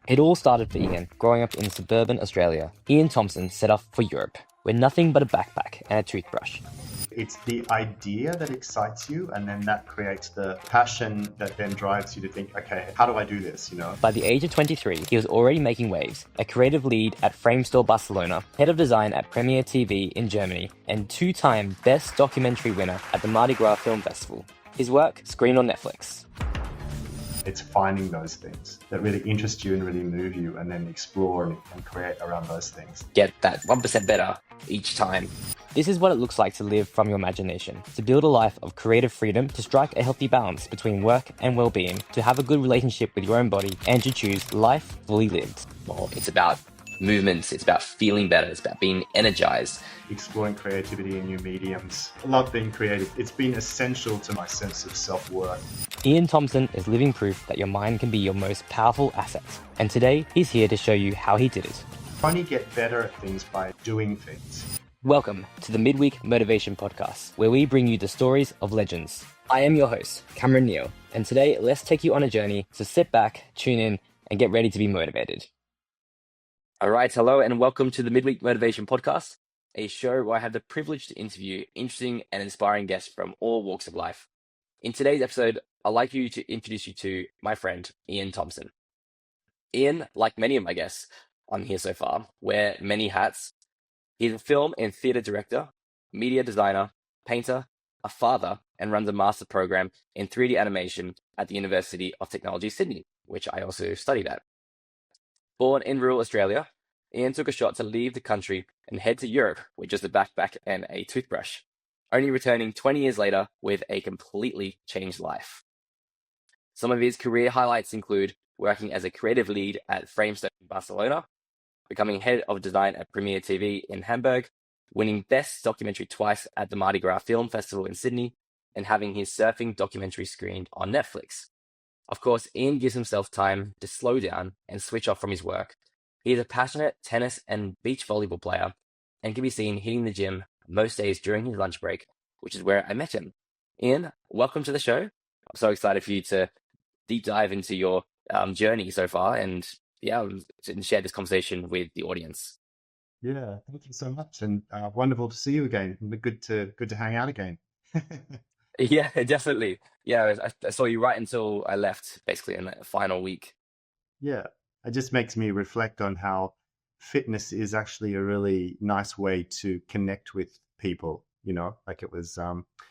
It all started for Ian growing up in suburban Australia. Ian Thomson set off for Europe, with nothing but a backpack and a toothbrush. It's the idea that excites you, and then that creates the passion that then drives you to think, okay, how do I do this, By the age of 23, he was already making waves, a creative lead at Framestore Barcelona, head of design at Premiere TV in Germany, and two-time Best Documentary winner at the Mardi Gras Film Festival. His work screened on Netflix. It's finding those things that really interest you and really move you, and then explore and create around those things. Get that 1% better each time. This is what it looks like to live from your imagination, to build a life of creative freedom, to strike a healthy balance between work and well-being, to have a good relationship with your own body, and to choose life fully lived. Well, it's about movements, it's about feeling better, it's about being energized. Exploring creativity in new mediums. I love being creative. It's been essential to my sense of self-worth. Ian Thomson is living proof that your mind can be your most powerful asset. And today, he's here to show you how he did it. You only get better at things by doing things. Welcome to the Midweek Motivation Podcast, where we bring you the stories of legends. I am your host, Cameron Neale, and today let's take you on a journey, so sit back, tune in, and get ready to be motivated. All right, hello, and welcome to the Midweek Motivation Podcast, a show where I have the privilege to interview interesting and inspiring guests from all walks of life. In today's episode, I'd like to introduce you to my friend, Ian Thomson. Ian, like many of my guests on here so far, wear many hats. He's a film and theatre director, media designer, painter, a father, and runs a master program in 3D animation at the University of Technology, Sydney, which I also studied at. Born in rural Australia, Ian took a shot to leave the country and head to Europe with just a backpack and a toothbrush, only returning 20 years later with a completely changed life. Some of his career highlights include working as a creative lead at Framestore Barcelona, becoming head of design at Premiere TV in Hamburg, winning Best Documentary twice at the Mardi Gras Film Festival in Sydney, and having his surfing documentary screened on Netflix. Of course, Ian gives himself time to slow down and switch off from his work. He is a passionate tennis and beach volleyball player and can be seen hitting the gym most days during his lunch break, which is where I met him. Ian, welcome to the show. I'm so excited for you to deep dive into your journey so far and share this conversation with the audience. Yeah, thank you so much, and wonderful to see you again. Good to hang out again. Yeah, definitely. Yeah, I saw you right until I left, basically in the final week. Yeah, it just makes me reflect on how fitness is actually a really nice way to connect with people. Like it was,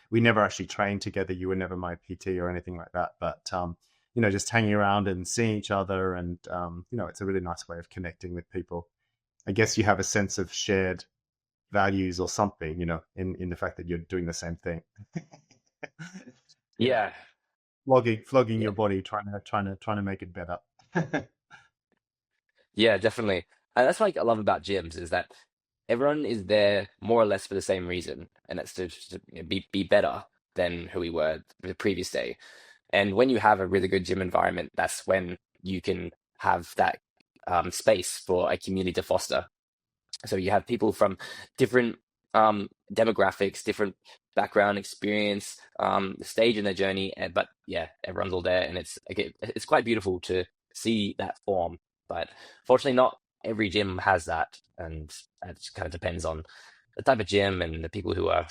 we never actually trained together. You were never my PT or anything like that, but just hanging around and seeing each other, and it's a really nice way of connecting with people. I guess you have a sense of shared values or something, in the fact that you're doing the same thing. Yeah. Flogging Yeah. your body, trying to make it better. Yeah, definitely. And that's what I love about gyms is that everyone is there more or less for the same reason, and that's to be better than who we were the previous day. And when you have a really good gym environment, that's when you can have that space for a community to foster. So you have people from different demographics, different background, experience, stage in their journey, but yeah, everyone's all there, and it's quite beautiful to see that form. But fortunately, not every gym has that, and it just kind of depends on the type of gym and the people who are,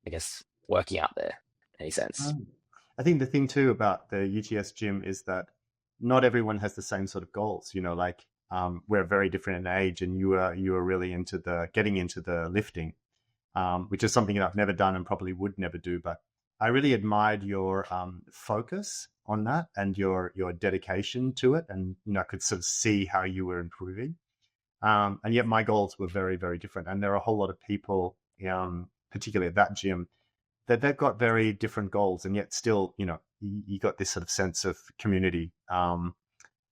I guess, working out there. In any sense? I think the thing too about the UTS gym is that not everyone has the same sort of goals. Like we're very different in age, and you are really into getting into the lifting, which is something that I've never done and probably would never do. But I really admired your focus on that and your dedication to it, and I could sort of see how you were improving. And yet my goals were very, very different. And there are a whole lot of people, particularly at that gym, that they've got very different goals, and yet still, you got this sort of sense of community.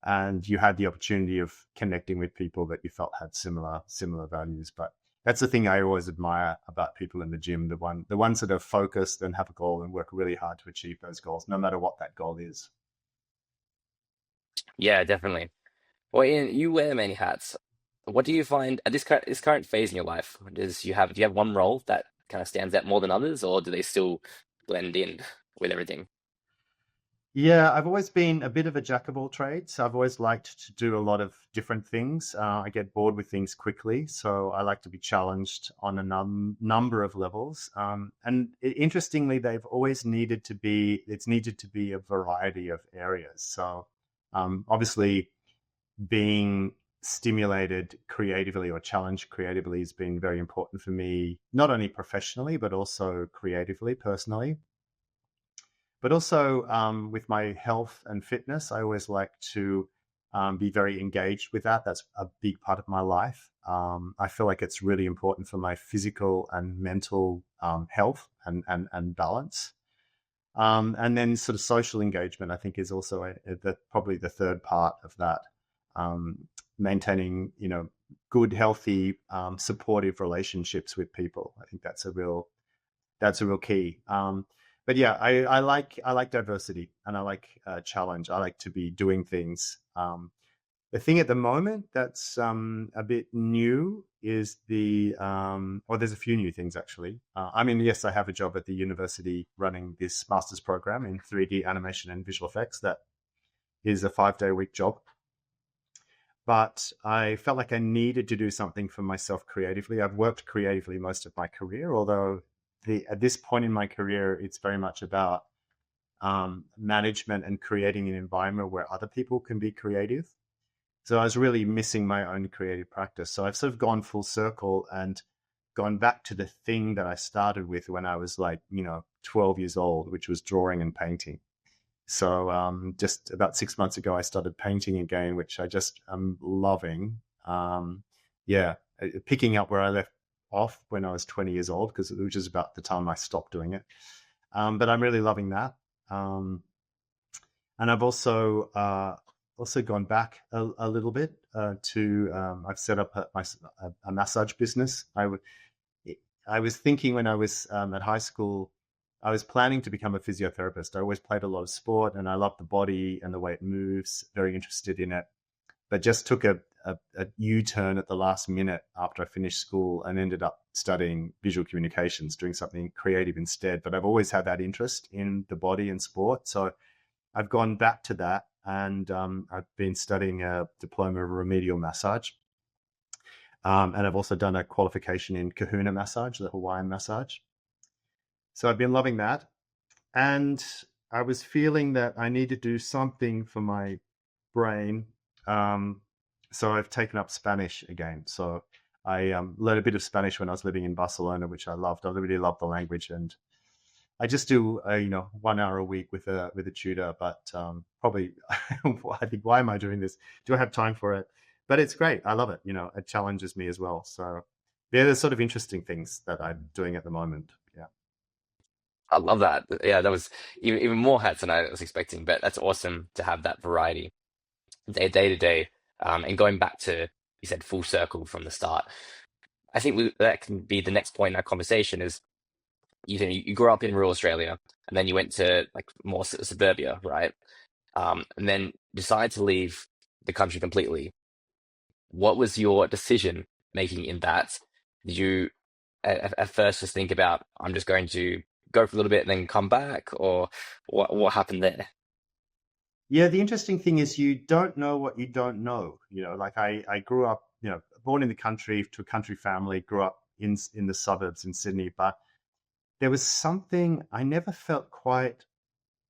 And you had the opportunity of connecting with people that you felt had similar values. But that's the thing I always admire about people in the gym, the ones that are focused and have a goal and work really hard to achieve those goals, no matter what that goal is. Yeah, definitely. Well, Ian, you wear many hats. What do you find at this current phase in your life? Do you have one role that kind of stands out more than others, or do they still blend in with everything? Yeah, I've always been a bit of a jack of all trades. I've always liked to do a lot of different things. I get bored with things quickly, so I like to be challenged on a number of levels. Interestingly, they've always needed to be, it's needed to be a variety of areas. So obviously, being stimulated creatively or challenged creatively has been very important for me, not only professionally, but also creatively, personally. But also with my health and fitness, I always like to be very engaged with that. That's a big part of my life. I feel like it's really important for my physical and mental health and balance. And then sort of social engagement, I think, is also probably the third part of that. Maintaining, good, healthy, supportive relationships with people. I think that's a real key. But yeah, I like diversity and I like challenge. I like to be doing things. The thing at the moment that's a bit new is or there's a few new things actually. I mean, yes, I have a job at the university running this master's program in 3D animation and visual effects. That is a 5-day a week job. But I felt like I needed to do something for myself creatively. I've worked creatively most of my career, although at this point in my career, it's very much about management and creating an environment where other people can be creative. So I was really missing my own creative practice. So I've sort of gone full circle and gone back to the thing that I started with when I was like, 12 years old, which was drawing and painting. So just about 6 months ago, I started painting again, which I just am loving. Yeah, picking up where I left off when I was 20 years old, which is about the time I stopped doing it. But I'm really loving that. And I've also gone back a little bit to I've set up a massage business. I was thinking when I was at high school, I was planning to become a physiotherapist. I always played a lot of sport and I love the body and the way it moves, very interested in it, but just took a U-turn at the last minute after I finished school and ended up studying visual communications, doing something creative instead. But I've always had that interest in the body and sport. So I've gone back to that and I've been studying a diploma of remedial massage. And I've also done a qualification in kahuna massage, the Hawaiian massage. So I've been loving that. And I was feeling that I need to do something for my brain. So I've taken up Spanish again. So I learned a bit of Spanish when I was living in Barcelona, which I loved. I really loved the language, and I just do 1 hour a week with a tutor. But probably I think, why am I doing this? Do I have time for it? But it's great. I love it. It challenges me as well. So they're the sort of interesting things that I'm doing at the moment. Yeah. I love that. Yeah, that was even more hats than I was expecting, but that's awesome to have that variety day to day. And going back to, you said full circle from the start. I think that can be the next point in our conversation is you grew up in rural Australia and then you went to like more suburbia, right? And then decided to leave the country completely. What was your decision making in that? Did you at first just think about, I'm just going to go for a little bit and then come back, or what happened there? Yeah, the interesting thing is you don't know what you don't know. Like I grew up, born in the country to a country family, grew up in the suburbs in Sydney, but there was something I never felt quite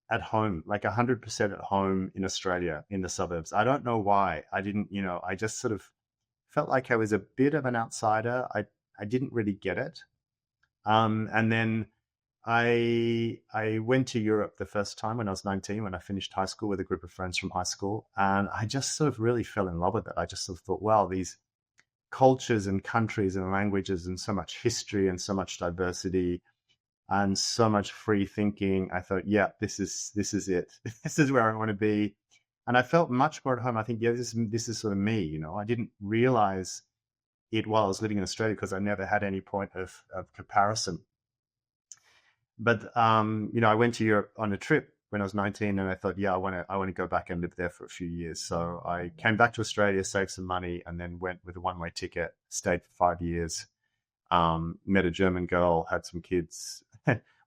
at home, like 100% at home in Australia, in the suburbs. I don't know why. I didn't, I just sort of felt like I was a bit of an outsider. I didn't really get it. And then I went to Europe the first time when I was 19, when I finished high school with a group of friends from high school. And I just sort of really fell in love with it. I just sort of thought, wow, these cultures and countries and languages and so much history and so much diversity and so much free thinking. I thought, yeah, this is it. This is where I want to be. And I felt much more at home. I think, yeah, this is sort of me. I didn't realize it while I was living in Australia because I never had any point of comparison. But I went to Europe on a trip when I was 19, and I thought, yeah, I want to go back and live there for a few years. So I came back to Australia, saved some money, and then went with a one-way ticket. Stayed for 5 years. Met a German girl, had some kids.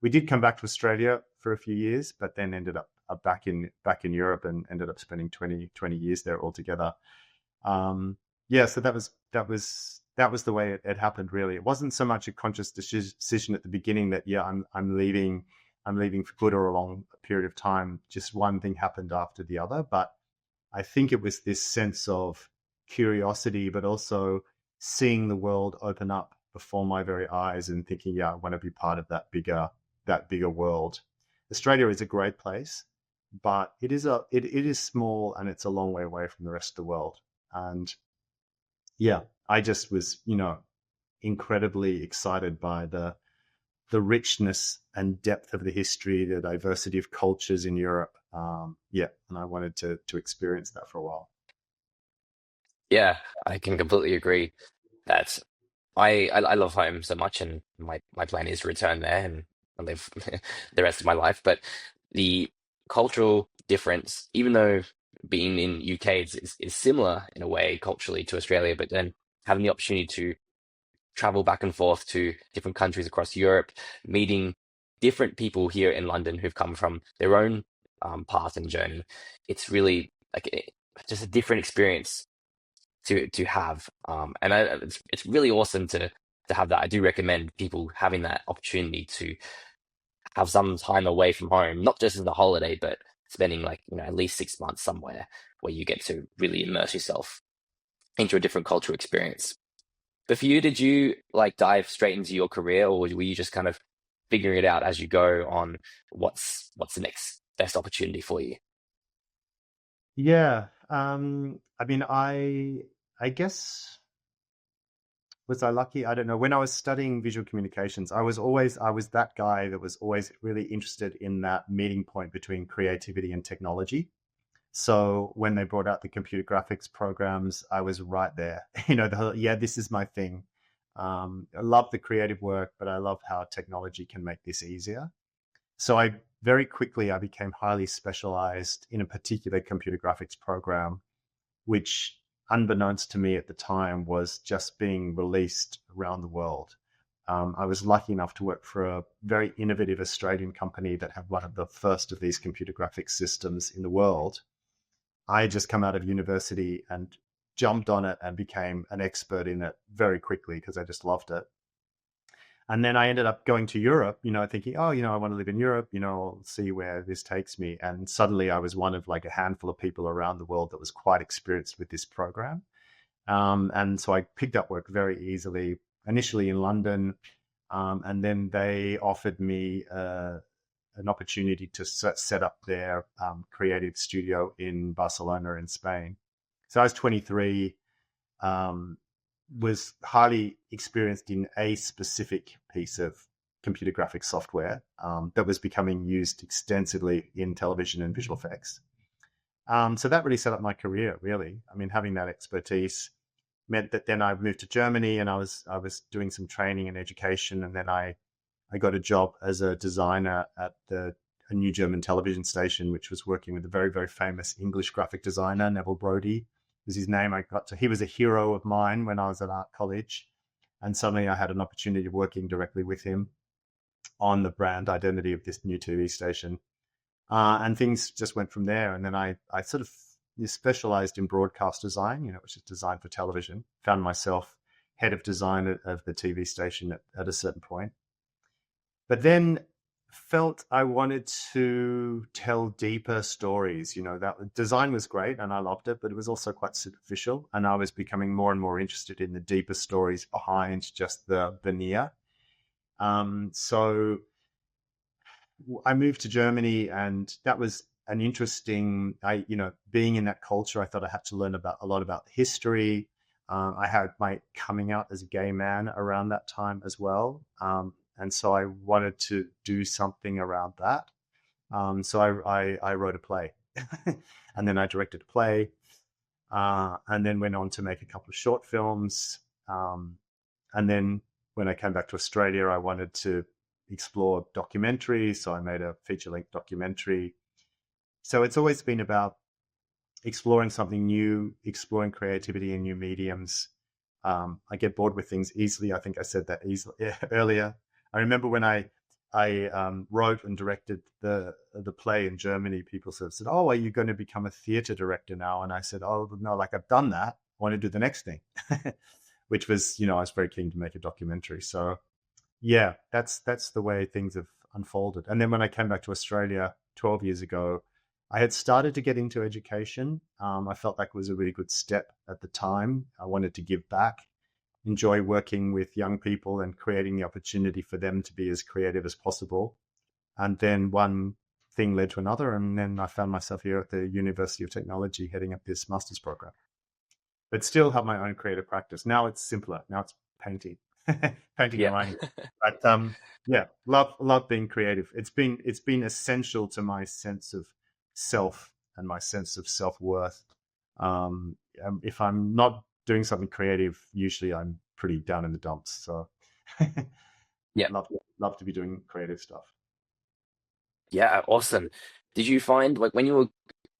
We did come back to Australia for a few years, but then ended up back in Europe, and ended up spending 20 years there altogether. Yeah, so that was the way it happened. Really, it wasn't so much a conscious decision at the beginning that yeah, I'm leaving. I'm leaving for good or a long period of time. Just one thing happened after the other. But I think it was this sense of curiosity, but also seeing the world open up before my very eyes and thinking, yeah, I want to be part of that bigger world. Australia is a great place, but it is small and it's a long way away from the rest of the world. And yeah, I just was, incredibly excited by the richness and depth of the history, the diversity of cultures in Europe. Yeah, and I wanted to experience that for a while. Yeah, I can completely agree that I love home so much, and my plan is to return there and live the rest of my life. But the cultural difference, even though being in UK is similar in a way culturally to Australia, but then having the opportunity to travel back and forth to different countries across Europe, meeting different people here in London who've come from their own path and journey, it's really like just a different experience to have. And it's really awesome to have that. I do recommend people having that opportunity to have some time away from home, not just as a holiday, but spending like, at least 6 months somewhere where you get to really immerse yourself into a different cultural experience. But for you, did you like dive straight into your career, or were you just kind of figuring it out as you go on what's the next best opportunity for you? Yeah, I mean, I guess, was I lucky? I don't know. When I was studying visual communications, I was that guy that was always really interested in that meeting point between creativity and technology. So when they brought out the computer graphics programs, I was right there. Yeah, this is my thing. I love the creative work, but I love how technology can make this easier. So I very quickly I became highly specialized in a particular computer graphics program, which, unbeknownst to me at the time, was just being released around the world. I was lucky enough to work for a very innovative Australian company that had one of the first of these computer graphics systems in the world. I had just come out of university and jumped on it and became an expert in it very quickly because I just loved it. And then I ended up going to Europe, thinking, oh, I want to live in Europe, I'll see where this takes me. And suddenly I was one of like a handful of people around the world that was quite experienced with this program. And so I picked up work very easily, initially in London. And then they offered me an opportunity to set up their creative studio in Barcelona in Spain. So I was 23. Was highly experienced in a specific piece of computer graphics software that was becoming used extensively in television and visual effects. So that really set up my career, really. I mean, having that expertise meant that then I moved to Germany and I was doing some training and education. And then I got a job as a designer at a new German television station, which was working with a very, very famous English graphic designer, Neville Brody was his name. He was a hero of mine when I was at art college. And suddenly I had an opportunity of working directly with him on the brand identity of this new TV station. And things just went from there. And then I sort of specialized in broadcast design, which is design for television. Found myself head of design of the TV station at a certain point. But then felt I wanted to tell deeper stories. That design was great and I loved it, but it was also quite superficial. And I was becoming more and more interested in the deeper stories behind just the veneer. So I moved to Germany, and that was an interesting, being in that culture, I thought I had to learn a lot about history. I had my coming out as a gay man around that time as well. And so I wanted to do something around that. So I wrote a play and then I directed a play and then went on to make a couple of short films. And then when I came back to Australia, I wanted to explore documentary. So I made a feature-length documentary. So it's always been about exploring something new, exploring creativity in new mediums. I get bored with things easily. I think I said that easily earlier. I remember when I I wrote and directed the play in Germany. People sort of said, "Oh, are you going to become a theater director now?" And I said, "Oh, no, like I've done that. I want to do the next thing," which was, I was very keen to make a documentary. So yeah, that's the way things have unfolded. And then when I came back to Australia 12 years ago, I had started to get into education. I felt like it was a really good step at the time. I wanted to give back, enjoy working with young people and creating the opportunity for them to be as creative as possible. And then one thing led to another, and then I found myself here at the University of Technology heading up this master's program, but still have my own creative practice. Now it's simpler. Now it's painting, painting and Yeah. writing. But yeah, love being creative. It's been essential to my sense of self and my sense of self-worth. If I'm not doing something creative, usually I'm pretty down in the dumps. So Yeah. love to be doing creative stuff. Yeah, awesome. Did you find like when you were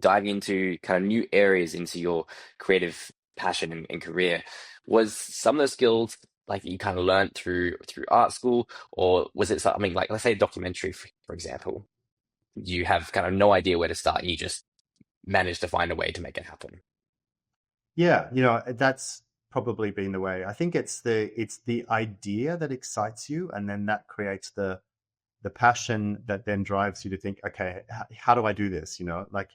diving into kind of new areas into your creative passion and career, was some of the skills like you kind of learned through art school, or was it something like, let's say a documentary, for example, you have kind of no idea where to start, and you just managed to find a way to make it happen? Yeah, that's probably been the way. I think it's the idea that excites you, and then that creates the passion that then drives you to think, okay, how do I do this? Like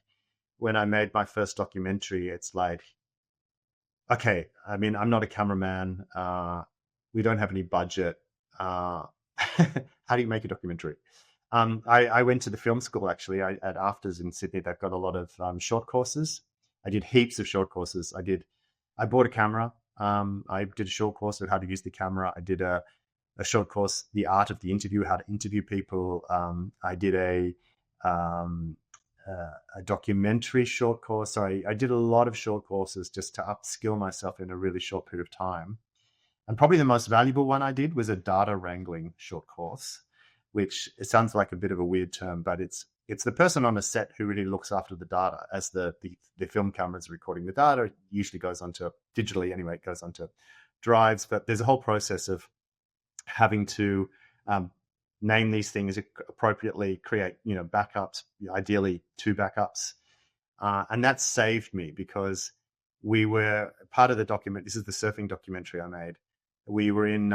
when I made my first documentary, it's like, okay, I mean, I'm not a cameraman. We don't have any budget. Uh, how do you make a documentary? I went to the film school actually at Afters in Sydney. They've got a lot of short courses. I did heaps of short courses. I bought a camera. I did a short course of how to use the camera. I did a short course, The Art of the Interview, how to interview people. I did um, a documentary short course. So I did a lot of short courses just to upskill myself in a really short period of time. And probably the most valuable one I did was a data wrangling short course, which it sounds like a bit of a weird term, but it's the person on a set who really looks after the data as the film camera is recording the data. It usually goes onto digitally anyway, it goes onto drives, but there's a whole process of having to name these things appropriately, create backups, ideally two backups, and that saved me because we were part of the document. This is the surfing documentary I made. We were in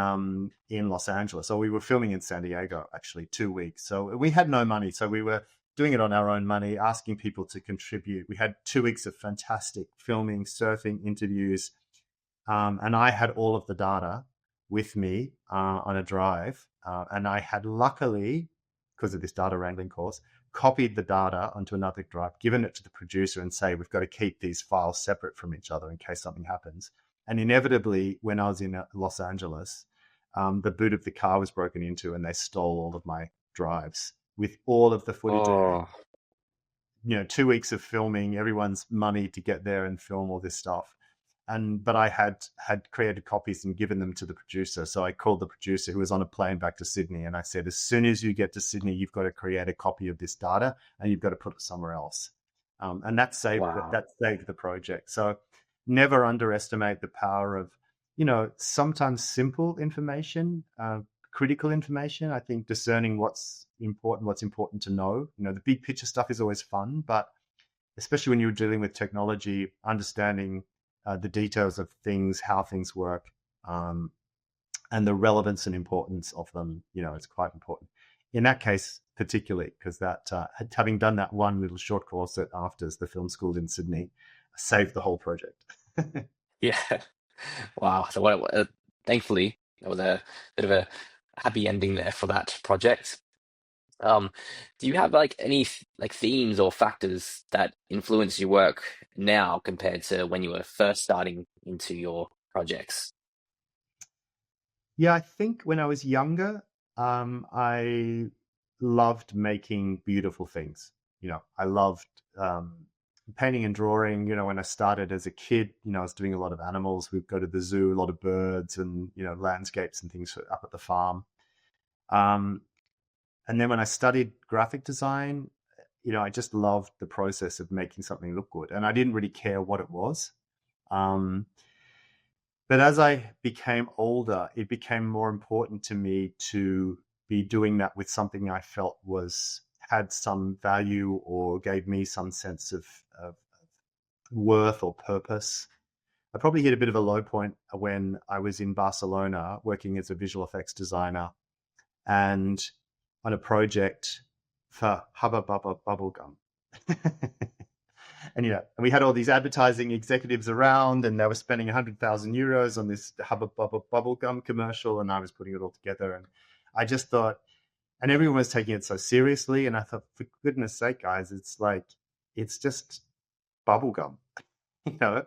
Los Angeles, so we were filming in San Diego actually 2 weeks. So we had no money, so we were doing it on our own money, asking people to contribute. We had 2 weeks of fantastic filming, surfing, interviews, and I had all of the data with me on a drive. And I had luckily, because of this data wrangling course, copied the data onto another drive, given it to the producer and say, we've got to keep these files separate from each other in case something happens. And inevitably, when I was in Los Angeles, the boot of the car was broken into and they stole all of my drives with all of the footage. Oh, 2 weeks of filming, everyone's money to get there and film all this stuff. But I had created copies and given them to the producer. So I called the producer who was on a plane back to Sydney, and I said, as soon as you get to Sydney, you've got to create a copy of this data and you've got to put it somewhere else. And wow. that saved the project. So never underestimate the power of sometimes simple information, critical information. I think discerning what's important to know. The big picture stuff is always fun, but especially when you're dealing with technology, understanding the details of things, how things work, and the relevance and importance of them, it's quite important. In that case, particularly, because that having done that one little short course at Afters, the film school in Sydney, saved the whole project. Yeah. Wow. So thankfully, there was a bit of a happy ending there for that project. Um, do you have like any like themes or factors that influence your work now compared to when you were first starting into your projects? Yeah, I think when I was younger, I loved making beautiful things. I loved painting and drawing. When I started as a kid, I was doing a lot of animals. We'd go to the zoo, a lot of birds and, landscapes and things up at the farm. Um, and then when I studied graphic design, I just loved the process of making something look good. And I didn't really care what it was. Um, but as I became older, it became more important to me to be doing that with something I felt had some value or gave me some sense of worth or purpose. I probably hit a bit of a low point when I was in Barcelona working as a visual effects designer and on a project for Hubba Bubba Bubblegum. And we had all these advertising executives around, and they were spending 100,000 euros on this Hubba Bubba Bubblegum commercial, and I was putting it all together. And I just thought, and everyone was taking it so seriously, and I thought, for goodness sake, guys, it's just bubblegum, you know.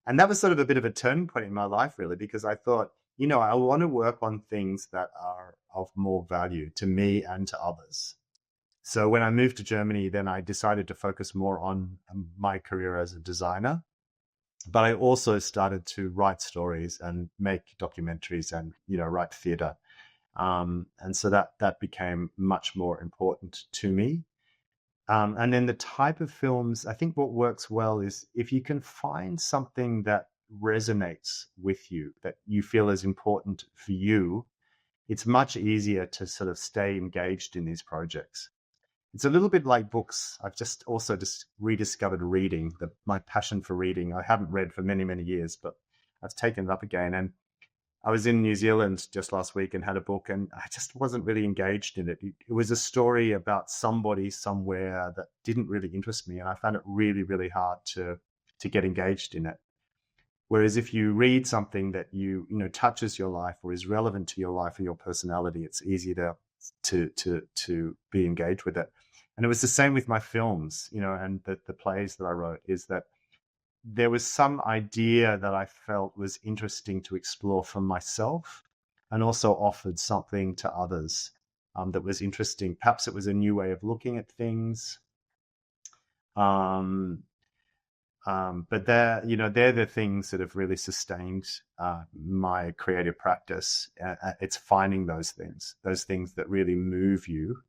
And that was sort of a bit of a turning point in my life, really, because I thought, I want to work on things that are of more value to me and to others. So when I moved to Germany, then I decided to focus more on my career as a designer. But I also started to write stories and make documentaries and, write theater. And so that became much more important to me. And then the type of films, I think what works well is if you can find something that resonates with you, that you feel is important for you, it's much easier to sort of stay engaged in these projects. It's a little bit like books. I've just rediscovered reading, my passion for reading. I haven't read for many, many years, but I've taken it up again. And I was in New Zealand just last week and had a book, and I just wasn't really engaged in it. It was a story about somebody somewhere that didn't really interest me, and I found it really, really hard to get engaged in it. Whereas if you read something that touches your life or is relevant to your life or your personality, it's easier to be engaged with it. And it was the same with my films, and the plays that I wrote, is that there was some idea that I felt was interesting to explore for myself and also offered something to others that was interesting. Perhaps it was a new way of looking at things. But they're the things that have really sustained my creative practice. It's finding those things that really move you,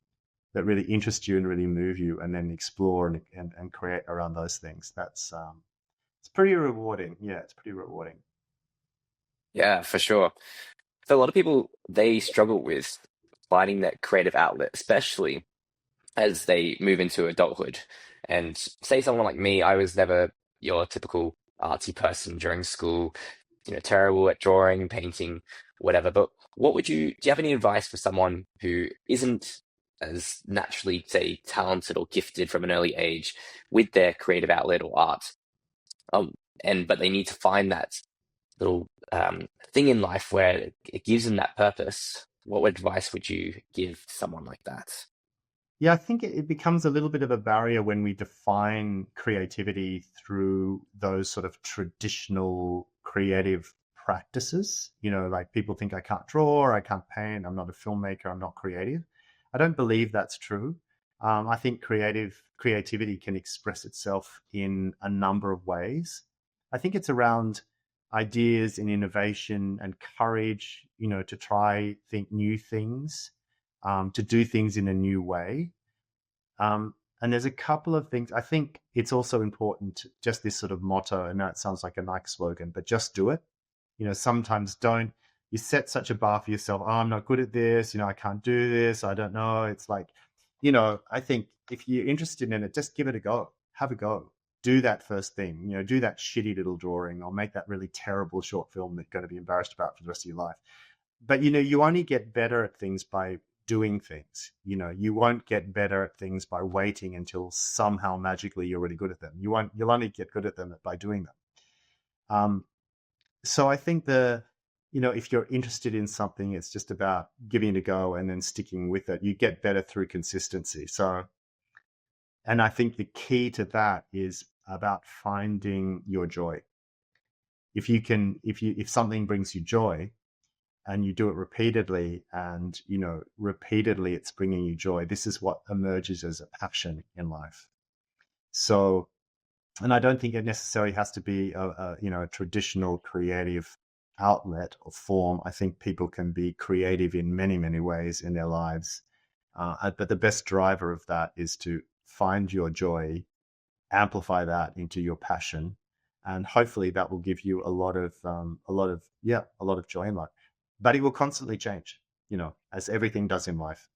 that really interest you and really move you, and then explore and create around those things. It's pretty rewarding. Yeah, it's pretty rewarding. Yeah, for sure. For a lot of people, they struggle with finding that creative outlet, especially as they move into adulthood. And say someone like me, I was never your typical artsy person during school, terrible at drawing, painting, whatever. But do you have any advice for someone who isn't as naturally, say, talented or gifted from an early age with their creative outlet or art? But they need to find that little thing in life where it gives them that purpose. What advice would you give to someone like that? Yeah, I think it becomes a little bit of a barrier when we define creativity through those sort of traditional creative practices. Like people think I can't draw, I can't paint, I'm not a filmmaker, I'm not creative. I don't believe that's true. I think creativity can express itself in a number of ways. I think it's around ideas and innovation and courage, to think new things, to do things in a new way. And there's a couple of things. I think it's also important, just this sort of motto. I know it sounds like a Nike slogan, but just do it. Sometimes you set such a bar for yourself. Oh, I'm not good at this. I can't do this. I don't know. It's like, I think if you're interested in it, just give it a go. Have a go. Do that first thing. Do that shitty little drawing or make that really terrible short film that you're going to be embarrassed about for the rest of your life. But, you only get better at things by doing things. You won't get better at things by waiting until somehow magically you're really good at them. You'll only get good at them by doing them. So I think if you're interested in something, it's just about giving it a go and then sticking with it. You get better through consistency. And I think the key to that is about finding your joy. If something brings you joy, and you do it repeatedly, and repeatedly it's bringing you joy, this is what emerges as a passion in life. So, and I don't think it necessarily has to be a traditional creative outlet or form. I think people can be creative in many, many ways in their lives, but the best driver of that is to find your joy, amplify that into your passion, and hopefully that will give you a lot of joy in life. But it will constantly change. as everything does in life.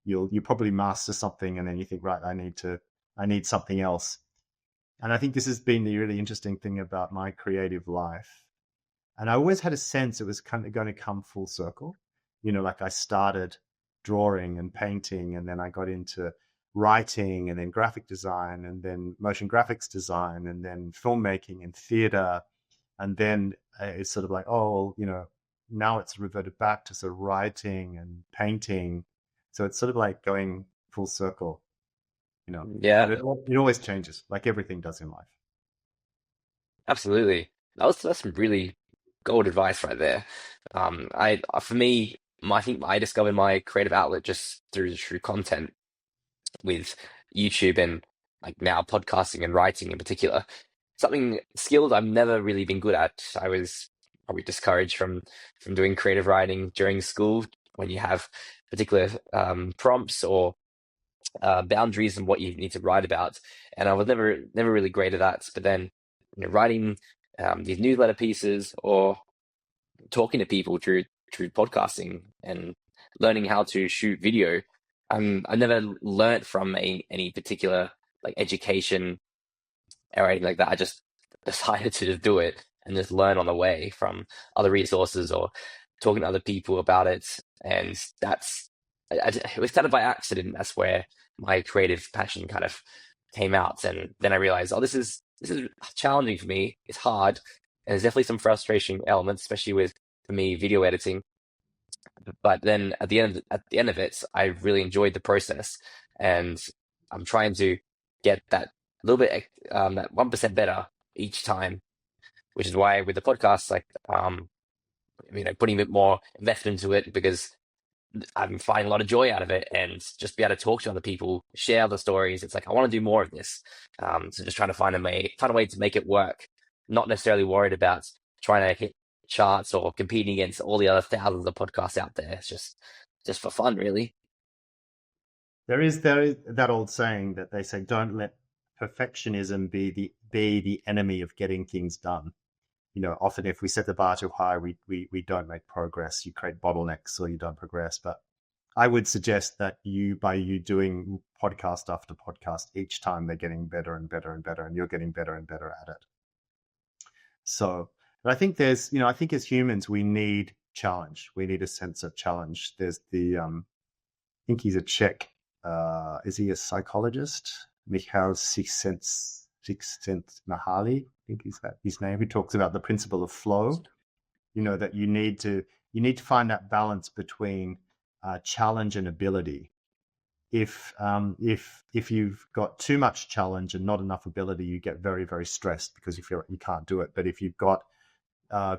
You probably master something and then you think, right, I need something else. And I think this has been the really interesting thing about my creative life. And I always had a sense it was kind of going to come full circle. Like I started drawing and painting, and then I got into writing, and then graphic design, and then motion graphics design, and then filmmaking and theater. And then it's sort of like, oh, now it's reverted back to sort of writing and painting. So it's sort of like going full circle, Yeah, but it always changes, like everything does in life. absolutely. That's some really gold advice right there. For me, I think I discovered my creative outlet just through content with YouTube and like now podcasting and writing in particular. Something skills I've never really been good at. I was probably discouraged from doing creative writing during school when you have particular prompts or boundaries and what you need to write about. And I was never really great at that. But then, writing these newsletter pieces or talking to people through podcasting and learning how to shoot video. I never learnt from any particular like education or anything like that. I just decided to just do it and just learn on the way from other resources or talking to other people about it. And it was kind of by accident. That's where my creative passion kind of came out. And then I realized, oh, this is challenging for me. It's hard, and there's definitely some frustration elements, especially with for me video editing. But then at the end of it, I really enjoyed the process, and I'm trying to get that a little bit that 1% better each time, which is why with the podcast, like putting a bit more investment into it because I'm finding a lot of joy out of it, and just be able to talk to other people, share other stories. It's like I want to do more of this. So just trying to find a way to make it work, not necessarily worried about trying to hit charts or competing against all the other thousands of podcasts out there. It's just for fun, really. There is that old saying that they say, don't let perfectionism be the enemy of getting things done. Often if we set the bar too high, we don't make progress. You create bottlenecks or you don't progress. But I would suggest that by you doing podcast after podcast, each time they're getting better and better and better, and you're getting better and better at it. So, but I think I think as humans, we need challenge. We need a sense of challenge. There's I think he's a Czech. Is he a psychologist? Michal Csikszentmihalyi, I think is that his name. He talks about the principle of flow. That you need to find that balance between challenge and ability. If you've got too much challenge and not enough ability, you get very, very stressed because you can't do it. But if you've got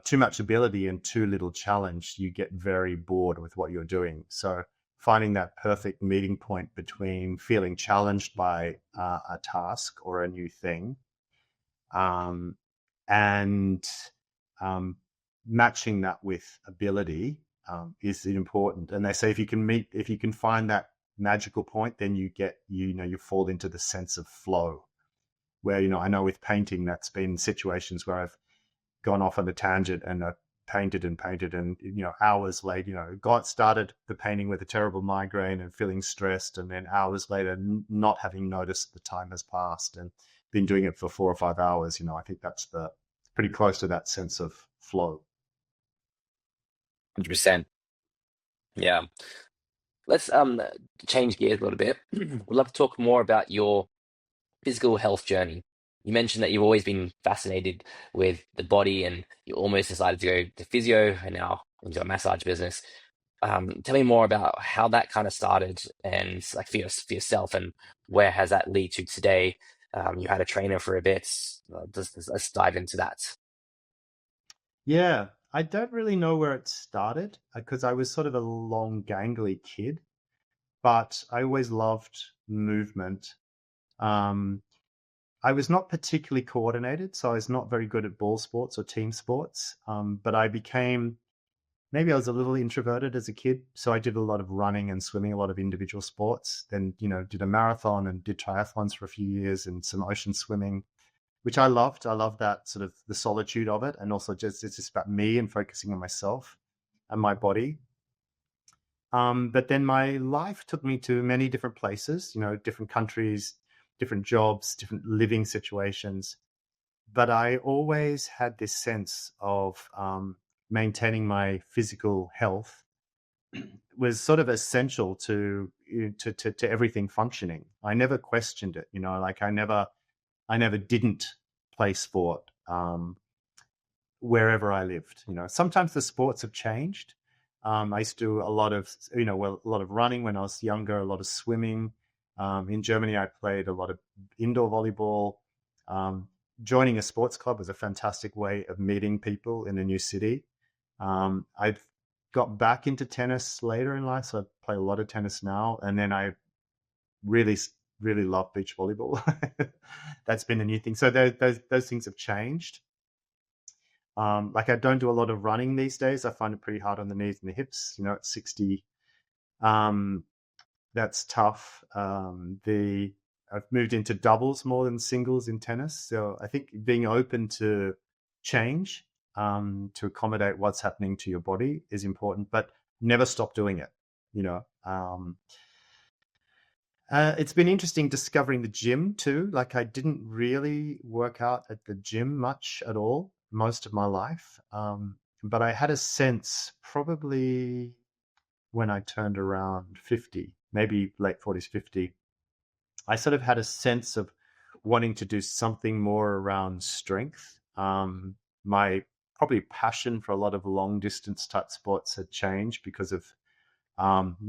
too much ability and too little challenge, you get very bored with what you're doing. So finding that perfect meeting point between feeling challenged by a task or a new thing, and matching that with ability is important. And they say if you can find that magical point, then you fall into the sense of flow. Where I know with painting, that's been situations where I've gone off on a tangent and painted and painted, and hours later, got started the painting with a terrible migraine and feeling stressed, and then hours later not having noticed the time has passed and been doing it for 4 or 5 hours. I think that's pretty close to that sense of flow. 100%. Yeah. Let's change gears a little bit. We'd love to talk more about your physical health journey. You mentioned that you've always been fascinated with the body and you almost decided to go to physio and now into a massage business. Tell me more about how that kind of started and like for yourself, and where has that lead to today? You had a trainer for a bit. Let's dive into that. Yeah, I don't really know where it started because I was sort of a long, gangly kid, but I always loved movement. Um, I was not particularly coordinated, so I was not very good at ball sports or team sports. But maybe I was a little introverted as a kid, so I did a lot of running and swimming, a lot of individual sports. Then, did a marathon and did triathlons for a few years and some ocean swimming, which I loved. I loved that sort of the solitude of it, and also it's just about me and focusing on myself and my body. But then my life took me to many different places, different countries, different jobs, different living situations. But I always had this sense of maintaining my physical health was sort of essential to everything functioning. I never questioned it, like I never didn't play sport wherever I lived. Sometimes the sports have changed. I used to do a lot of, a lot of running when I was younger, a lot of swimming. In Germany, I played a lot of indoor volleyball. Joining a sports club was a fantastic way of meeting people in a new city. I've got back into tennis later in life, so I play a lot of tennis now. And then I really, really love beach volleyball. That's been a new thing. So those things have changed. Like I don't do a lot of running these days. I find it pretty hard on the knees and the hips. At 60, that's tough. I've moved into doubles more than singles in tennis. So I think being open to change, to accommodate what's happening to your body is important, but never stop doing it. It's been interesting discovering the gym too. Like I didn't really work out at the gym much at all most of my life. But I had a sense probably when I turned around 50, maybe late 40s, 50, I sort of had a sense of wanting to do something more around strength. My probably passion for a lot of long distance type sports had changed because of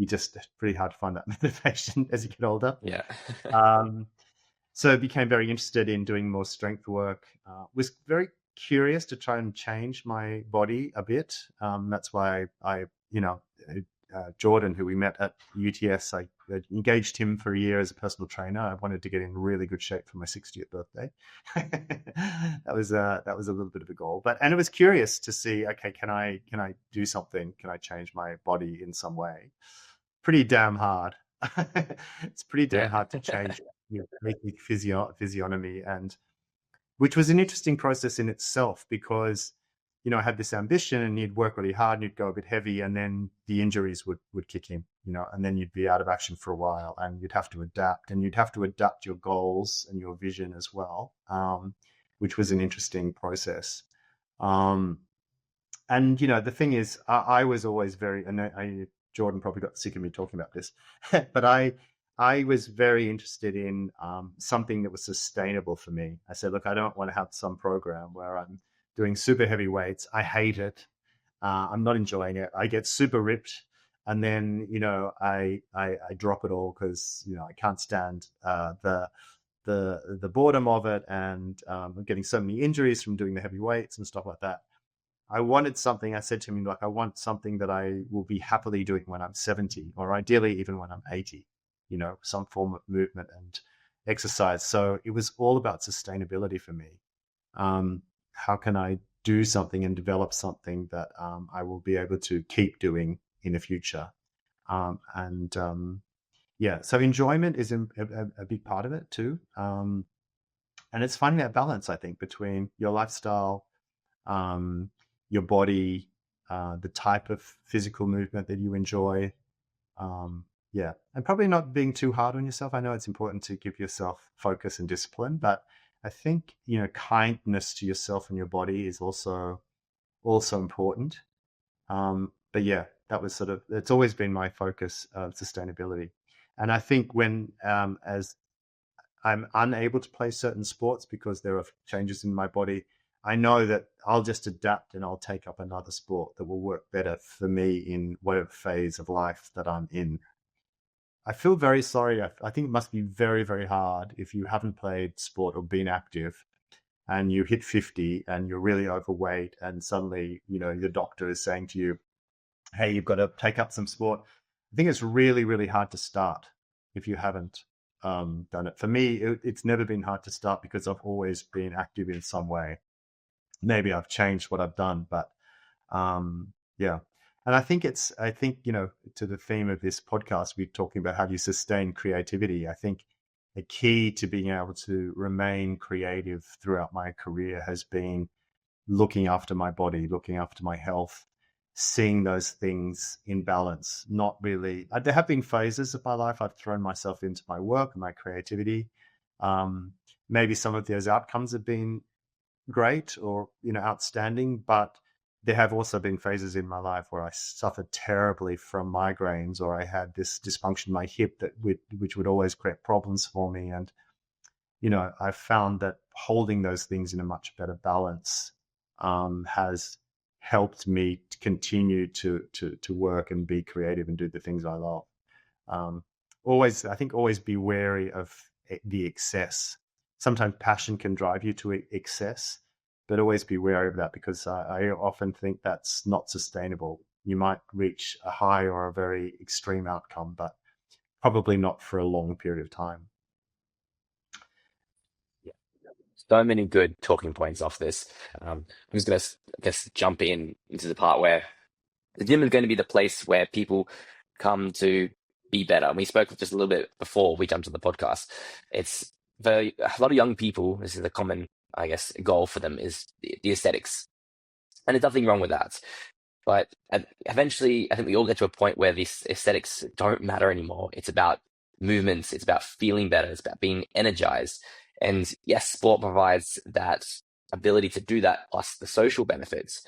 it's pretty hard to find that motivation as you get older. Yeah. So I became very interested in doing more strength work. Was very curious to try and change my body a bit. That's why Jordan, who we met at UTS, I engaged him for a year as a personal trainer. I wanted to get in really good shape for my 60th birthday. That was a little bit of a goal, and it was curious to see, okay, can I do something? Can I change my body in some way? Pretty damn hard. It's pretty damn hard to change basic physiognomy, and which was an interesting process in itself because I had this ambition and you'd work really hard and you'd go a bit heavy and then the injuries would kick in, and then you'd be out of action for a while and you'd have to adapt your goals and your vision as well, which was an interesting process. And, the thing is, I was always very, and Jordan probably got sick of me talking about this, but I was very interested in something that was sustainable for me. I said, look, I don't want to have some program where I'm doing super heavy weights. I hate it. I'm not enjoying it. I get super ripped. And then, I drop it all because, I can't stand the boredom of it. And I'm getting so many injuries from doing the heavy weights and stuff like that. I wanted something. I said to him, like, I want something that I will be happily doing when I'm 70 or ideally even when I'm 80, some form of movement and exercise. So it was all about sustainability for me. How can I do something and develop something that I will be able to keep doing in the future? So enjoyment is a big part of it too. And it's finding that balance, I think, between your lifestyle, your body, the type of physical movement that you enjoy. And probably not being too hard on yourself. I know it's important to give yourself focus and discipline, but I think, kindness to yourself and your body is also important. But yeah, that was it's always been my focus of sustainability. And I think when, as I'm unable to play certain sports because there are changes in my body, I know that I'll just adapt and I'll take up another sport that will work better for me in whatever phase of life that I'm in. I feel very sorry. I think it must be very, very hard if you haven't played sport or been active and you hit 50 and you're really overweight and suddenly, your doctor is saying to you, hey, you've got to take up some sport. I think it's really, really hard to start if you haven't done it. For me, it's never been hard to start because I've always been active in some way. Maybe I've changed what I've done, but yeah. And I think, to the theme of this podcast, we're talking about how do you sustain creativity. I think a key to being able to remain creative throughout my career has been looking after my body, looking after my health, seeing those things in balance. Not really. There have been phases of my life I've thrown myself into my work and my creativity. Maybe some of those outcomes have been great or, outstanding, but there have also been phases in my life where I suffered terribly from migraines, or I had this dysfunction in my hip which would always create problems for me. And, I found that holding those things in a much better balance has helped me to continue to work and be creative and do the things I love. Always be wary of the excess. Sometimes passion can drive you to excess, but always be wary of that, because I often think that's not sustainable. You might reach a high or a very extreme outcome, but probably not for a long period of time. So many good talking points off this. I'm just going to, I guess, jump into the part where the gym is going to be the place where people come to be better. And we spoke just a little bit before we jumped on the podcast. It's a lot of young people. This is a common, I guess, goal for them is the aesthetics, and there's nothing wrong with that. But eventually, I think we all get to a point where these aesthetics don't matter anymore. It's about movements. It's about feeling better. It's about being energized. And yes, sport provides that ability to do that, plus the social benefits.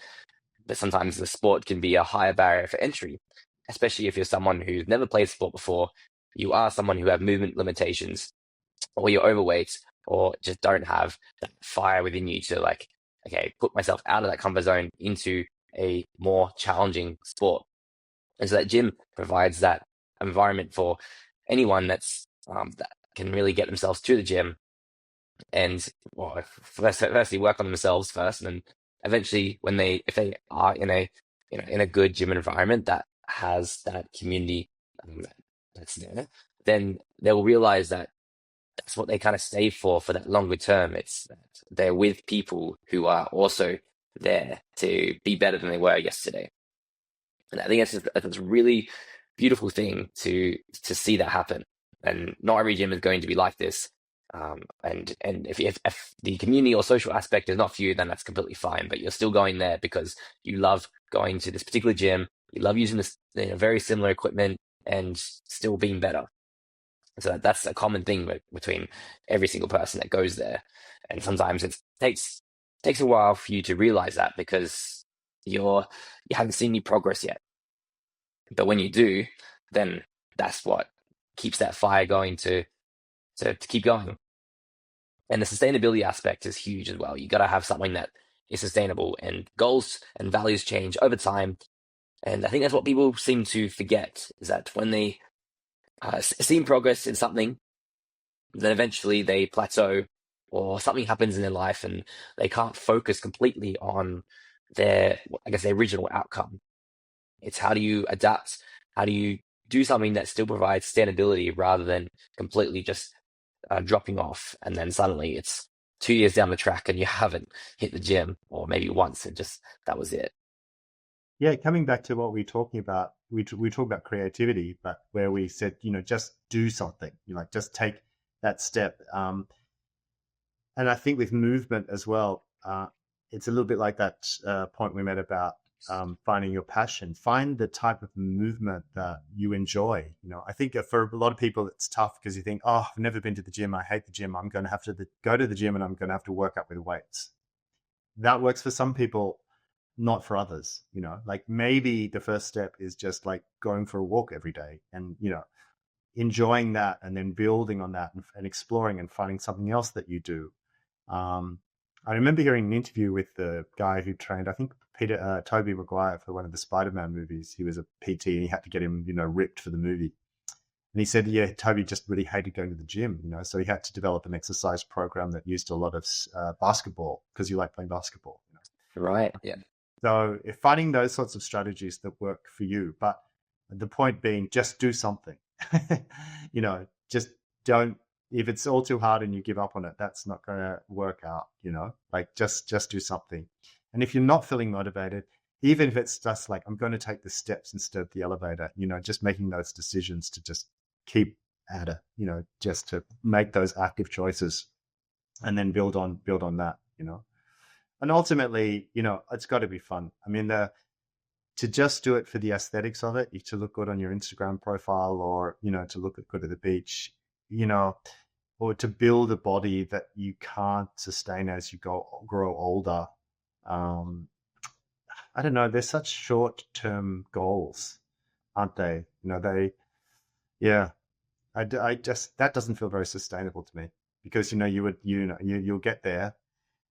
But sometimes the sport can be a higher barrier for entry, especially if you're someone who's never played sport before, you are someone who have movement limitations, or you're overweight, or just don't have that fire within you to okay, put myself out of that comfort zone into a more challenging sport. And so that gym provides that environment for anyone that can really get themselves to the gym and firstly work on themselves first, and then eventually if they are in a good gym environment that has that community that's there, then they'll realize that that's what they kind of stay for that longer term. It's that they're with people who are also there to be better than they were yesterday. And I think that's a really beautiful thing to see that happen. And not every gym is going to be like this. And if the community or social aspect is not for you, then that's completely fine. But you're still going there because you love going to this particular gym. You love using this very similar equipment and still being better. So that's a common thing between every single person that goes there. And sometimes it takes a while for you to realize that, because you haven't seen any progress yet. But when you do, then that's what keeps that fire going to keep going. And the sustainability aspect is huge as well. You got to have something that is sustainable, and goals and values change over time. And I think that's what people seem to forget, is that when they see progress in something, then eventually they plateau, or something happens in their life and they can't focus completely on their original outcome. It's how do you adapt? How do you do something that still provides sustainability rather than completely just dropping off, and then suddenly it's 2 years down the track and you haven't hit the gym, or maybe once and just that was it. Yeah, coming back to what we were talking about, we talk about creativity, but where we said, just do something, just take that step. And I think with movement as well, it's a little bit like that point we made about finding your passion. Find the type of movement that you enjoy. I think for a lot of people it's tough because you think, oh, I've never been to the gym. I hate the gym. I'm going to have to go to the gym and I'm going to have to work up with weights. That works for some people, not for others. Like maybe the first step is just like going for a walk every day and, enjoying that, and then building on that and exploring and finding something else that you do. I remember hearing an interview with the guy who trained, I think Tobey Maguire, for one of the Spider-Man movies. He was a PT and he had to get him, ripped for the movie. And he said, yeah, Toby just really hated going to the gym, so he had to develop an exercise program that used a lot of basketball, because you like playing basketball. Right. Yeah. So finding those sorts of strategies that work for you, but the point being, just do something. Just don't. If it's all too hard and you give up on it, that's not going to work out. Like just do something. And if you're not feeling motivated, even if it's just like, I'm going to take the steps instead of the elevator, just making those decisions to just keep at it, just to make those active choices, and then build on that. And ultimately, it's got to be fun. I mean, to just do it for the aesthetics of it, to look good on your Instagram profile, or, to look good at the beach, you know, or to build a body that you can't sustain as you grow older. Um, I don't know. They're such short-term goals, aren't they? Yeah. I just that doesn't feel very sustainable to me, because you'll get there,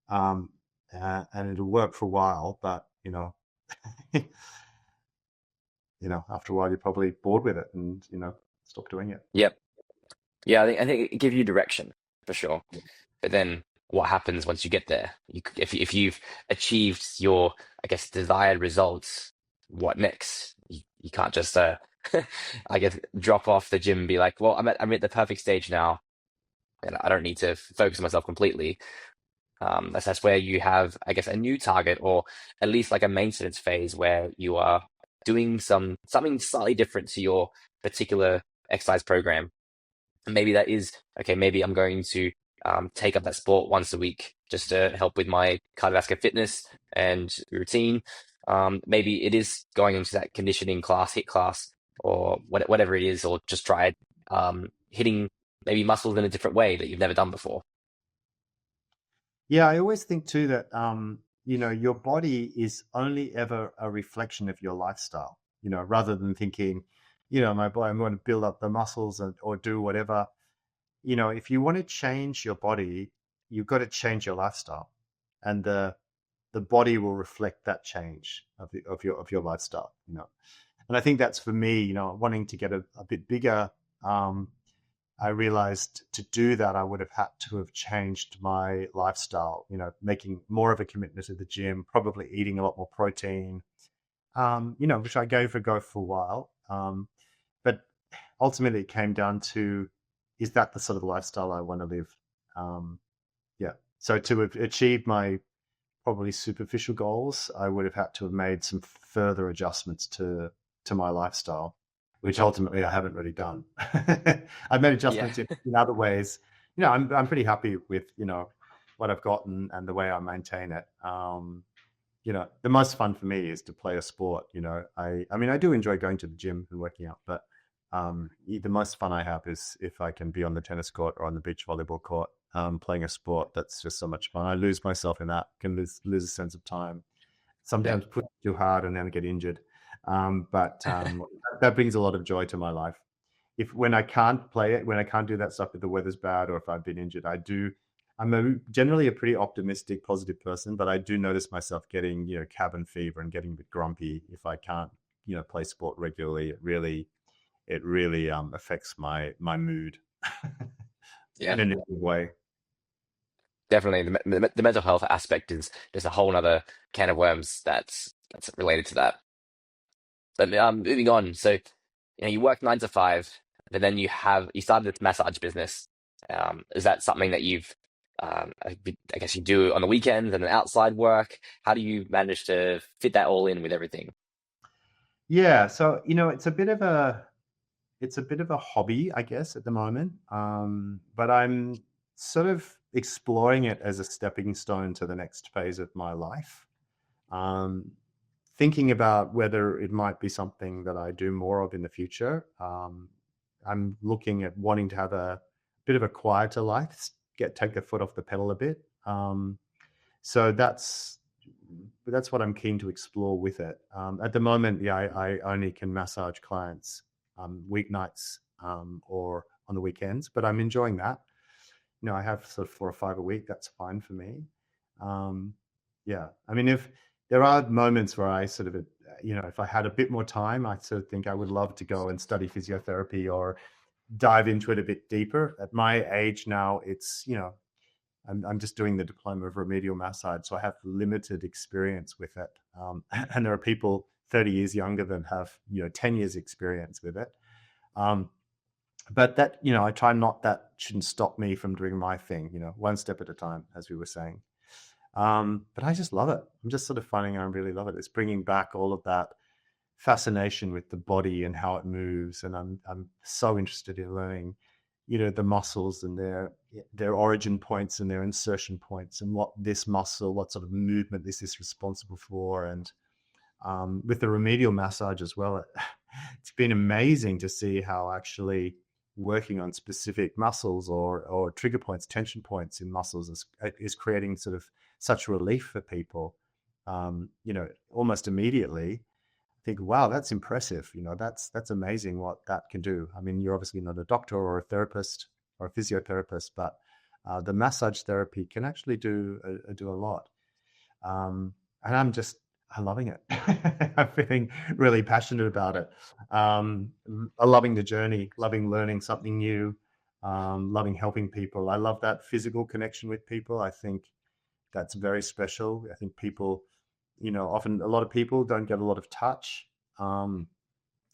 um, and it'll work for a while, but after a while you're probably bored with it, and stop doing it. Yep. Yeah, I think it gives you direction for sure. But then what happens once you get there? If you've achieved your, I guess, desired results, what next? You can't just I guess drop off the gym and be like, well, I'm at the perfect stage now, and I don't need to focus on myself completely. That's where you have, I guess, a new target, or at least like a maintenance phase where you are doing something slightly different to your particular exercise program. And maybe that is, okay, maybe I'm going to take up that sport once a week just to help with my cardiovascular fitness and routine. Maybe it is going into that conditioning class, hit class, or whatever it is, or just try hitting maybe muscles in a different way that you've never done before. Yeah, I always think too that your body is only ever a reflection of your lifestyle. Rather than thinking, my body, I'm going to build up the muscles or do whatever. If you want to change your body, you've got to change your lifestyle, and the body will reflect that change of your lifestyle. And I think that's for me. Wanting to get a bit bigger. I realized to do that, I would have had to have changed my lifestyle, making more of a commitment to the gym, probably eating a lot more protein, which I gave a go for a while. But ultimately it came down to, is that the sort of lifestyle I want to live? Um, yeah. So to have achieved my probably superficial goals, I would have had to have made some further adjustments to my lifestyle, which ultimately I haven't really done. I've made Yeah. adjustments in other ways. I'm pretty happy with what I've gotten and the way I maintain it. The most fun for me is to play a sport. I mean, I do enjoy going to the gym and working out, but the most fun I have is if I can be on the tennis court or on the beach volleyball court, playing a sport. That's just so much fun. I lose myself in that, can lose a sense of time. Yeah. Sometimes push too hard and then get injured. But that brings a lot of joy to my life. When I can't play it, when I can't do that stuff, if the weather's bad or if I've been injured, I'm generally a pretty optimistic, positive person, but I do notice myself getting, cabin fever and getting a bit grumpy if I can't, play sport regularly. It really affects my mood Yeah. in a negative way. Definitely, the mental health aspect is just a whole other can of worms that's related to that. But moving on, so you work 9 to 5, but then you started this massage business. Is that something that I guess you do on the weekends and then outside work? How do you manage to fit that all in with everything? Yeah, so it's a bit of a hobby, I guess, at the moment. But I'm sort of exploring it as a stepping stone to the next phase of my life. Um, Thinking about whether it might be something that I do more of in the future. I'm looking at wanting to have a bit of a quieter life, take the foot off the pedal a bit. So that's what I'm keen to explore with it. At the moment, yeah, I only can massage clients weeknights or on the weekends, but I'm enjoying that. I have sort of 4 or 5 a week. That's fine for me. Um, yeah, I mean, if there are moments where I sort of, if I had a bit more time, I sort of think I would love to go and study physiotherapy or dive into it a bit deeper. At my age now, I'm just doing the diploma of remedial massage, so I have limited experience with it. And there are people 30 years younger than have 10 years experience with it. But that I try not that shouldn't stop me from doing my thing. One step at a time, as we were saying. But I just love it. I'm just sort of finding I really love it. It's bringing back all of that fascination with the body and how it moves, and I'm so interested in learning the muscles and their origin points and their insertion points, and what sort of movement this is responsible for. And with the remedial massage as well. It's been amazing to see how actually working on specific muscles or trigger points, tension points in muscles is creating sort of such relief for people. Almost immediately. I think, wow, that's impressive. That's amazing what that can do. I mean, you're obviously not a doctor or a therapist or a physiotherapist, but the massage therapy can actually do a lot. And I'm loving it. I'm feeling really passionate about it. I'm loving the journey, loving learning something new, loving helping people. I love that physical connection with people. I think that's very special. I think people, often a lot of people don't get a lot of touch. Um,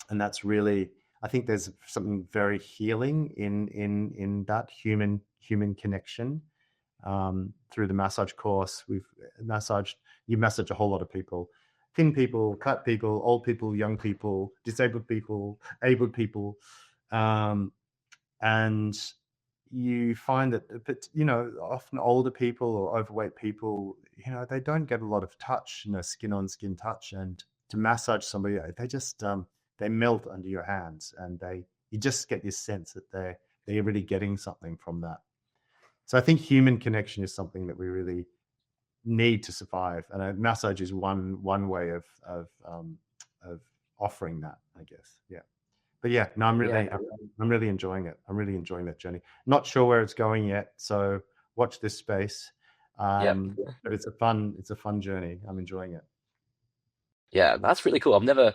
and that's really, I think there's something very healing in that human connection. Through the massage course, you massage a whole lot of people, thin people, fat people, old people, young people, disabled people, abled people, and you find that, but often older people or overweight people, they don't get a lot of touch, skin on skin touch, and to massage somebody, they just they melt under your hands, and you just get this sense that they're really getting something from that. So I think human connection is something that we really need to survive, and a massage is one way of offering that, I guess. Yeah. But yeah, no, I'm really enjoying it. I'm really enjoying that journey. Not sure where it's going yet, so watch this space. Yep. But it's a fun journey. I'm enjoying it. Yeah, that's really cool. I've never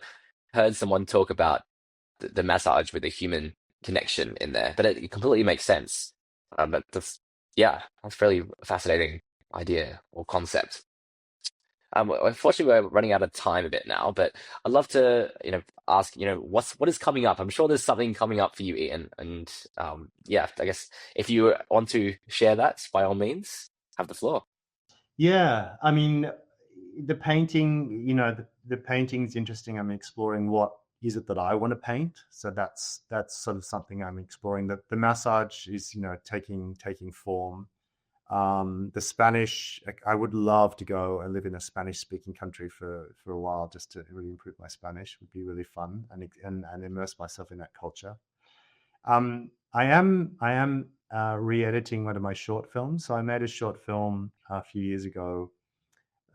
heard someone talk about the massage with a human connection in there, but it completely makes sense. Yeah, that's a fairly fascinating idea or concept. Unfortunately, we're running out of time a bit now, but I'd love to, ask, what is coming up? I'm sure there's something coming up for you, Ian, and yeah, I guess if you want to share that, by all means, have the floor. Yeah, I mean, the painting, the painting's interesting. I'm exploring what is it that I want to paint. So that's sort of something I'm exploring. The massage is, taking form. The Spanish, I would love to go and live in a Spanish speaking country for a while, just to really improve my Spanish. Would be really fun, and immerse myself in that culture. I am re-editing one of my short films. So I made a short film a few years ago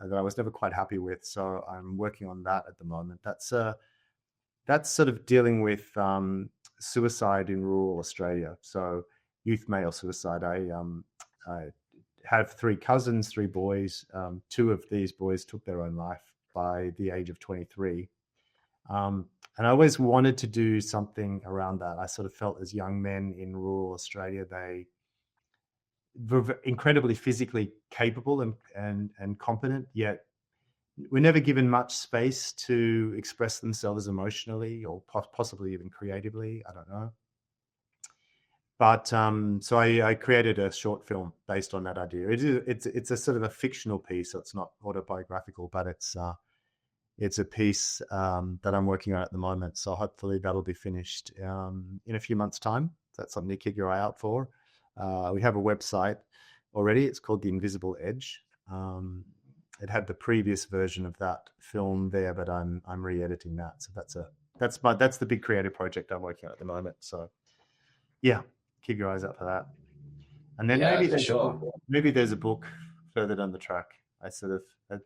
that I was never quite happy with. So I'm working on that at the moment. That's sort of dealing with suicide in rural Australia. So youth male suicide. I have three cousins, three boys. Two of these boys took their own life by the age of 23. And I always wanted to do something around that. I sort of felt as young men in rural Australia, they were incredibly physically capable and competent, yet we're never given much space to express themselves emotionally or possibly even creatively. I don't know. But so I created a short film based on that idea. It's a sort of a fictional piece, so it's not autobiographical, but it's a piece that I'm working on at the moment. So hopefully that'll be finished in a few months' time. That's something to keep your eye out for. We have a website already. It's called The Invisible Edge. It had the previous version of that film there, but I'm re-editing that. So that's the big creative project I'm working on at the moment. So yeah, keep your eyes out for that. And then Yeah, maybe for sure. there's a book further down the track. I'd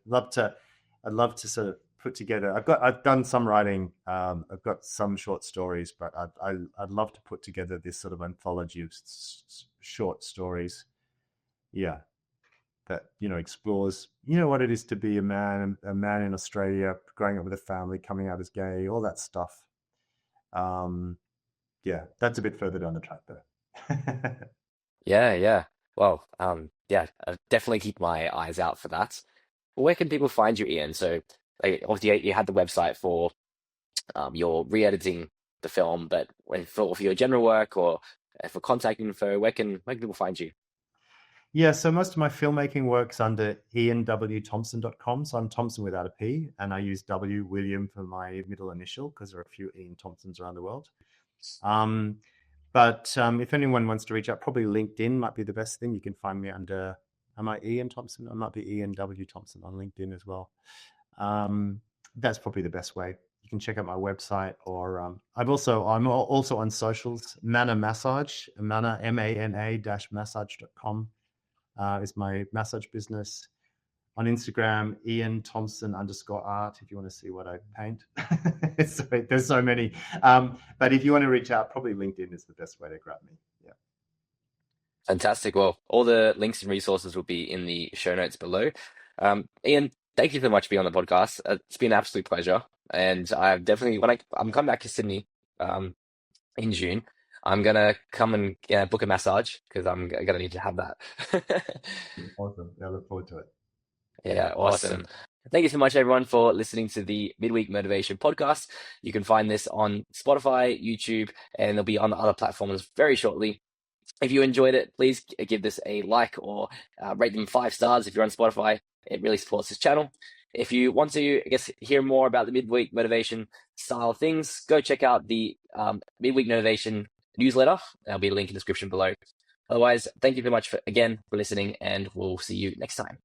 love to sort of put together. I've done some writing. I've got some short stories, but I'd love to put together this sort of anthology of short stories. Yeah, that explores what it is to be a man in Australia, growing up with a family, coming out as gay, all that stuff. Yeah, that's a bit further down the track though. Yeah, yeah. Well, yeah, I'll definitely keep my eyes out for that. Where can people find you, Ian? So, like, obviously, you had the website for your re-editing the film, but for your general work or for contact info, where can people find you? Yeah, so most of my filmmaking work's under ianwthompson.com. So I'm Thompson without a P, and I use W William for my middle initial because there are a few Ian Thompsons around the world. But if anyone wants to reach out, probably LinkedIn might be the best thing. You can find me am I Ian Thompson? I might be Ian W. Thompson on LinkedIn as well. that's probably the best way. You can check out my website, or I'm also on socials. Mana Massage, Mana MANA-massage.com is my massage business. On Instagram, Ian Thomson _art, if you want to see what I paint. There's so many. But if you want to reach out, probably LinkedIn is the best way to grab me. Yeah. Fantastic. Well, all the links and resources will be in the show notes below. Ian, thank you so much for being on the podcast. It's been an absolute pleasure. And I've definitely, I'm coming back to Sydney in June, I'm going to come and book a massage because I'm going to need to have that. Awesome. I look forward to it. Yeah, awesome. Thank you so much, everyone, for listening to the Midweek Motivation podcast. You can find this on Spotify, YouTube, and it'll be on the other platforms very shortly. If you enjoyed it, please give this a like or rate them 5 stars if you're on Spotify. It really supports this channel. If you want to, I guess, hear more about the Midweek Motivation style things, go check out the Midweek Motivation newsletter. There'll be a link in the description below. Otherwise, thank you very much again for listening, and we'll see you next time.